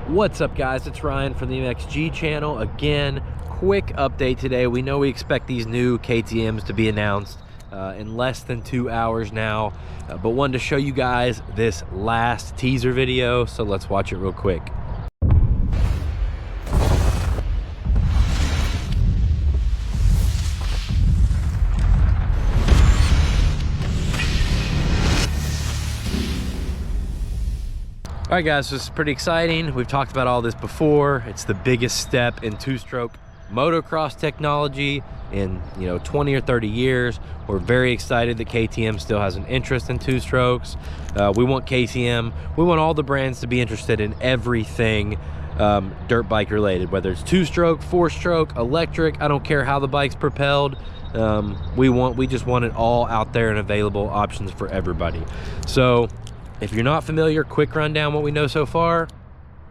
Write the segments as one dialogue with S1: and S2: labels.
S1: What's up, guys? It's Ryan from the MXG channel. Again, quick update today. We know we expect these new KTMs to be announced in less than 2 hours now, but wanted to show you guys this last teaser video, so let's watch it real quick. All right, guys, this is pretty exciting. We've talked about all this before. It's the biggest step in two-stroke motocross technology in 20 or 30 years. We're very excited that KTM still has an interest in two-strokes. We want KTM, we want all the brands to be interested in everything dirt bike related, whether it's two-stroke, four-stroke, electric. I don't care how the bike's propelled. We just want it all out there and available options for everybody. So if you're not familiar, quick rundown what we know so far.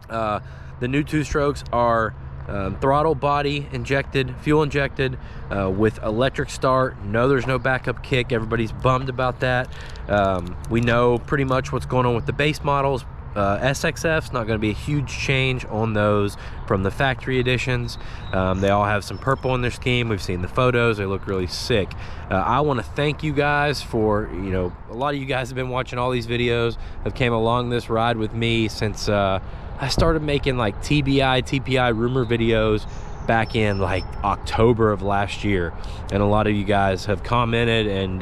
S1: The new two-strokes are throttle body injected, fuel injected, with electric start. No, there's no backup kick. Everybody's bummed about that. We know pretty much what's going on with the base models. SXF's not going to be a huge change on those from the factory editions. They all have some purple in their scheme. We've seen the photos. They look really sick. I want to thank you guys for, a lot of you guys have been watching all these videos, have came along this ride with me since I started making like TPI rumor videos back in like October of last year, and a lot of you guys have commented and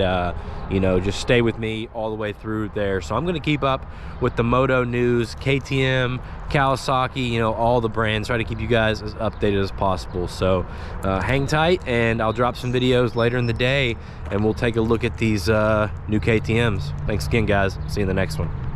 S1: just stay with me all the way through there. So I'm going to keep up with the moto news, KTM, Kawasaki, all the brands, try to keep you guys as updated as possible. So hang tight, and I'll drop some videos later in the day and we'll take a look at these new KTMs. Thanks again, guys. See you in the next one.